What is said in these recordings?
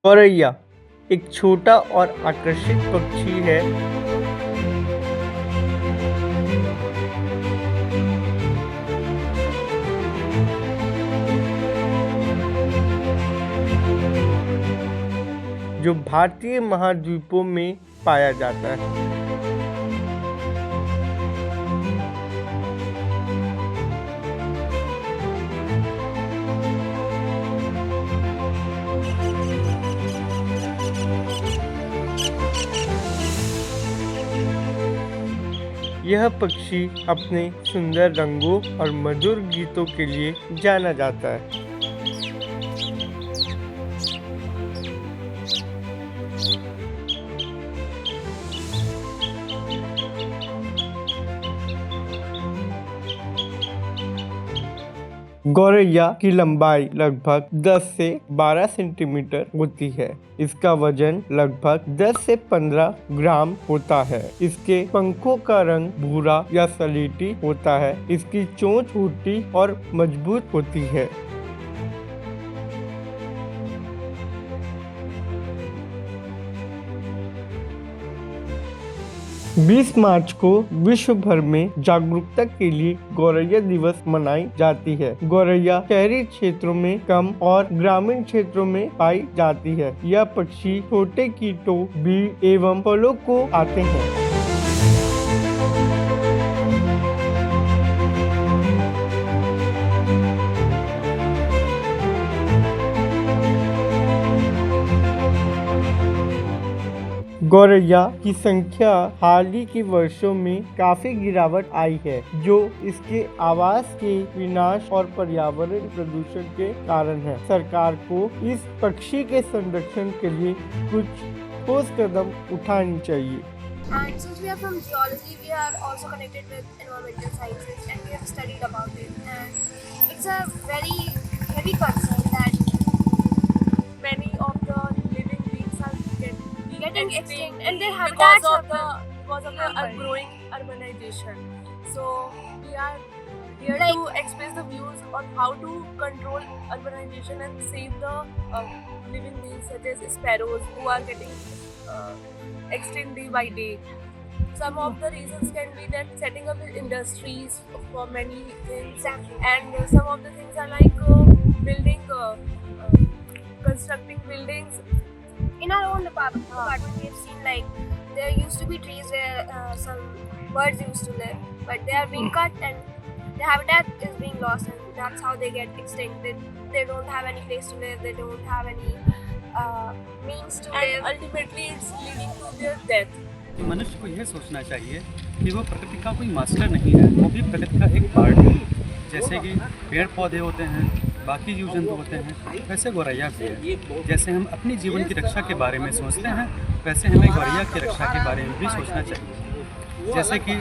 गौरैया एक छोटा और आकर्षक पक्षी है जो भारतीय महाद्वीपों में पाया जाता है। यह पक्षी अपने सुंदर रंगों और मधुर गीतों के लिए जाना जाता है। गौरैया की लंबाई लगभग 10 से 12 सेंटीमीटर होती है। इसका वजन लगभग 10 से 15 ग्राम होता है। इसके पंखों का रंग भूरा या सलेटी होता है। इसकी चोंच मोटी और मजबूत होती है। बीस मार्च को विश्व भर में जागरूकता के लिए गौरैया दिवस मनाई जाती है। गौरैया शहरी क्षेत्रों में कम और ग्रामीण क्षेत्रों में पाई जाती है। यह पक्षी छोटे कीटों, बीज एवं फलों को आते हैं। गौरैया की संख्या हाल ही के वर्षों में काफी गिरावट आई है, जो इसके आवास के विनाश और पर्यावरण प्रदूषण के कारण है। सरकार को इस पक्षी के संरक्षण के लिए कुछ ठोस कदम उठानी चाहिए। And since we are from geology, we are also connected with environmental sciences and we have studied about it. And it's a very heavy concern that many of the living beings are getting extinct and their habitats because of the growing urbanization. So we are here to express the views on how to control urbanization and save the living beings such as sparrows who are getting extinct day by day. Some of the reasons can be that setting up industries for many things, and some of the things are like constructing buildings. in our own department we have seen like there used to be trees where some birds used to live, but they are being cut and the habitat is being lost, and that's how they get extinct. They don't have any place to live, they don't have any means to And live. ultimately it's leading to their death. मनुष्य को यह सोचना चाहिए कि वो प्रकृति का कोई मास्टर नहीं है, वो भी प्रकृति का एक पार्ट है। जैसे कि पेड़ पौधे होते हैं, बाकी जीव जंतु होते हैं, वैसे गौरैया भी है। जैसे हम अपनी जीवन की रक्षा के बारे में सोचते हैं, वैसे हमें गौरैया की रक्षा के बारे में भी सोचना चाहिए। जैसे कि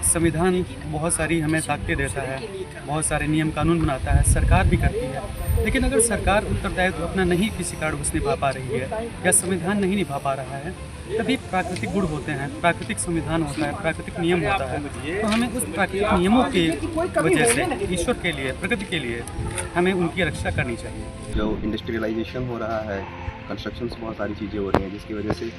संविधान बहुत सारी हमें ताकतें देता है, बहुत सारे नियम कानून बनाता है, सरकार भी करती है, लेकिन अगर सरकार उत्तरदायित्व अपना नहीं किसी कारणवश निभा पा रही है या संविधान नहीं निभा पा रहा है, तभी प्राकृतिक गुण होते हैं, प्राकृतिक संविधान होता है, प्राकृतिक नियम होता है। तो हमें उस प्राकृतिक नियमों की वजह से ईश्वर के लिए, प्रकृति के लिए हमें उनकी रक्षा करनी चाहिए। जो इंडस्ट्रियलाइजेशन हो रहा है, कंस्ट्रक्शन बहुत सारी चीज़ें हो रही हैं, जिसकी वजह से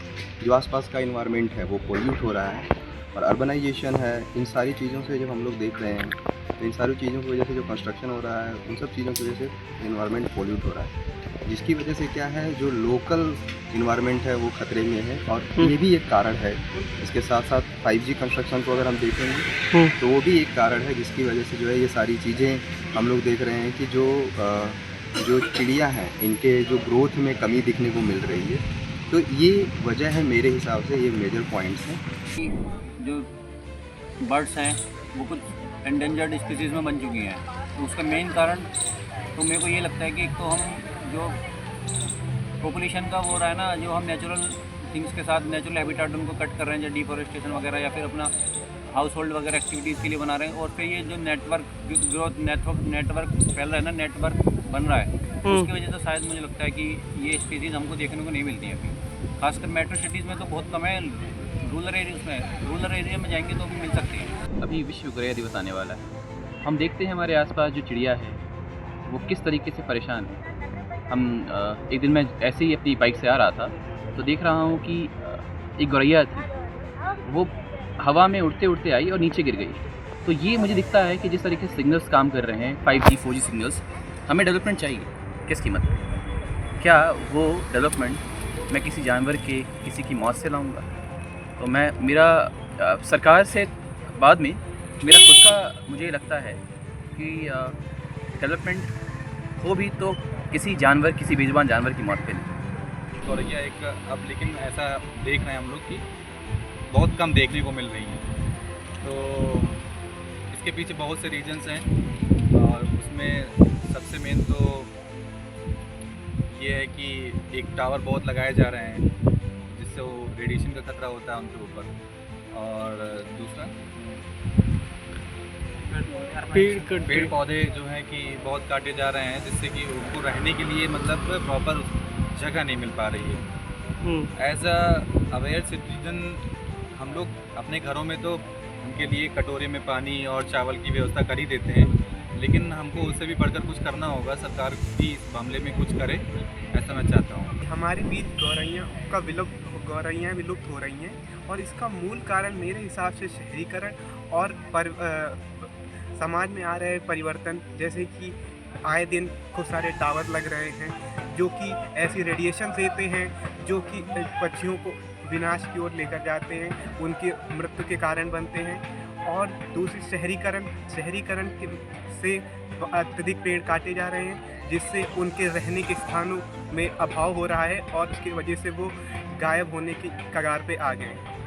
जो आसपास का इन्वायरमेंट है वो पोल्यूट हो रहा है, और अर्बनाइजेशन है। इन सारी चीज़ों से जब हम लोग देख रहे हैं, तो इन सारी चीज़ों की वजह से जो कंस्ट्रक्शन हो रहा है, उन सब चीज़ों की वजह से इन्वायरमेंट पोल्यूट हो रहा है, जिसकी वजह से क्या है, जो लोकल इन्वायरमेंट है वो खतरे में है, और ये भी एक कारण है। इसके साथ साथ 5G कंस्ट्रक्शन को अगर हम देखेंगे तो वो भी एक कारण है, जिसकी वजह से जो है ये सारी चीज़ें हम लोग देख रहे हैं कि जो चिड़िया हैं, इनके जो ग्रोथ में कमी दिखने को मिल रही है। तो ये वजह है मेरे हिसाब से, ये मेजर पॉइंट्स हैं। जो बर्ड्स हैं वो कुछ एंडेंजर्ड स्पीसीज़ में बन चुकी हैं, तो उसका मेन कारण तो मेरे को ये लगता है कि एक तो हम जो पॉपुलेशन का वो रहा है ना, जो हम नेचुरल थिंग्स के साथ नेचुरल हैबिटेट उनको कट कर रहे हैं, जो डिफॉरेस्टेशन वगैरह या फिर अपना हाउस होल्ड वगैरह एक्टिविटीज़ के लिए बना रहे हैं, और फिर ये जो नेटवर्क फैल रहा है ना, नेटवर्क बन रहा है, उसकी वजह से शायद मुझे लगता है कि ये स्पीसीज़ हमको देखने को नहीं मिलती है अभी। खासकर मेट्रो सिटीज़ में तो बहुत कम है, रूरल एरिया में जाएंगे तो भी मिल सकती है। अभी विश्व गौरैया दिवस आने वाला है। हम देखते हैं हमारे आसपास जो चिड़िया है वो किस तरीके से परेशान है। एक दिन मैं ऐसे ही अपनी बाइक से आ रहा था तो देख रहा हूँ कि एक गौरैया थी, वो हवा में उड़ते उड़ते आई और नीचे गिर गई। तो ये मुझे दिखता है कि जिस तरीके से सिग्नल्स काम कर रहे हैं 5G 4G सिग्नल्स, हमें डेवलपमेंट चाहिए किस कीमत पे? क्या वो डेवलपमेंट मैं किसी जानवर के किसी की मौत से लाऊंगा? तो मेरा सरकार से बाद में मेरा खुद का मुझे लगता है कि डेवलपमेंट हो भी तो किसी जानवर, किसी बेजुबान जानवर की मौत पे नहीं। गौरैया एक अब लेकिन ऐसा देख रहे हैं हम लोग कि बहुत कम देखने को मिल रही हैं। तो इसके पीछे बहुत से रीजंस हैं और उसमें सबसे मेन तो ये है कि एक टावर बहुत लगाए जा रहे हैं जिससे वो रेडिएशन का खतरा होता है उनके ऊपर, और दूसरा पेड़ पौधे जो हैं कि बहुत काटे जा रहे हैं जिससे कि उनको रहने के लिए मतलब प्रॉपर जगह नहीं मिल पा रही है। एज अ अवेयर सिटीजन हम लोग अपने घरों में तो उनके लिए कटोरे में पानी और चावल की व्यवस्था कर ही देते हैं, लेकिन हमको उससे भी बढ़कर कुछ करना होगा। सरकार भी इस मामले में कुछ करे, ऐसा मैं चाहता हूँ। हमारे बीच गौरैयाँ विलुप्त हो रही हैं और इसका मूल कारण मेरे हिसाब से शहरीकरण और समाज में आ रहे परिवर्तन, जैसे कि आए दिन खूब सारे टावर लग रहे हैं जो कि ऐसी रेडिएशन देते हैं जो कि पक्षियों को विनाश की ओर लेकर जाते हैं, उनकी मृत्यु के कारण बनते हैं। और दूसरी शहरीकरण से अत्यधिक पेड़ काटे जा रहे हैं जिससे उनके रहने के स्थानों में अभाव हो रहा है और उसकी वजह से वो गायब होने की कगार पे आ गए हैं।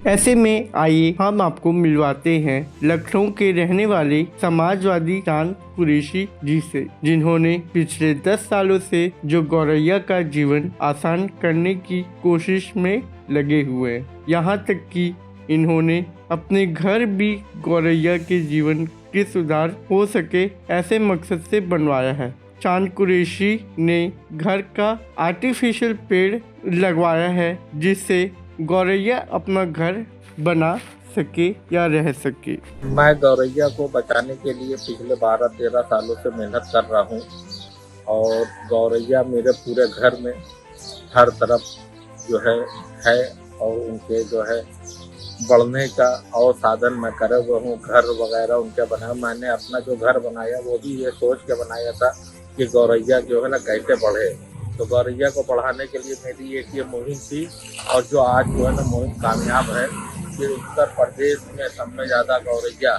ऐसे में आइए हम आपको मिलवाते हैं लखनऊ के रहने वाले समाजवादी चांद कुरैशी जी से, जिन्होंने पिछले 10 सालों से जो गौरैया का जीवन आसान करने की कोशिश में लगे हुए हैं। यहाँ तक कि इन्होंने अपने घर भी गौरैया के जीवन के सुधार हो सके ऐसे मकसद से बनवाया है। चांद कुरैशी ने घर का आर्टिफिशियल पेड़ लगवाया है जिससे गौरैया अपना घर बना सके या रह सके। मैं गौरैया को बचाने के लिए पिछले 12-13 सालों से मेहनत कर रहा हूँ और गौरैया मेरे पूरे घर में हर तरफ जो है और उनके जो है बढ़ने का और साधन मैं करे हुआ हूँ। घर वगैरह उनके बनाया, मैंने अपना जो घर बनाया वो भी ये सोच के बनाया था कि गौरैया जो है ना कैसे बढ़े। तो गौरैया को बढ़ाने के लिए मेरी एक ये मुहिम थी और जो आज जो है ना मुहिम कामयाब है कि उत्तर प्रदेश में सब में ज़्यादा गौरैया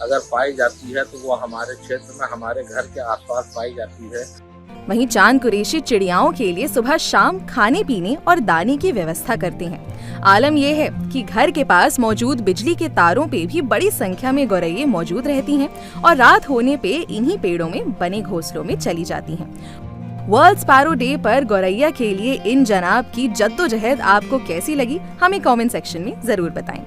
अगर पाई जाती है तो वो हमारे क्षेत्र में हमारे घर के आसपास पाई जाती है। वहीं चांद कुरैशी चिड़ियाओं के लिए सुबह शाम खाने पीने और दाने की व्यवस्था करते हैं। आलम यह है कि घर के पास मौजूद बिजली के तारों पे भी बड़ी संख्या में गौरैये मौजूद रहती हैं और रात होने पे इन्हीं पेड़ों में बने घोंसलों में चली जाती हैं। वर्ल्ड स्पैरो डे पर गौरैया के लिए इन जनाब की जद्दोजहद आपको कैसी लगी, हमें कमेंट सेक्शन में जरूर बताएं।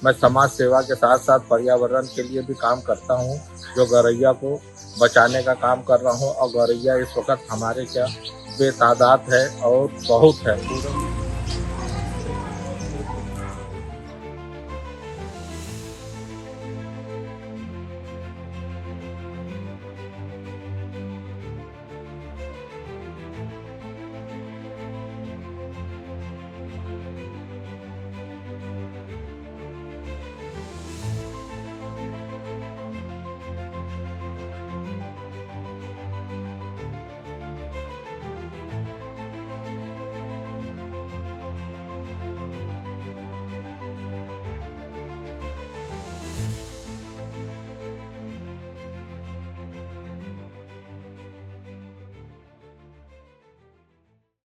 मैं समाज सेवा के साथ साथ पर्यावरण के लिए भी काम करता हूं, जो गौरैया को बचाने का काम कर रहा हूं और गौरैया इस वक्त हमारे क्या बेतादाद है और बहुत है।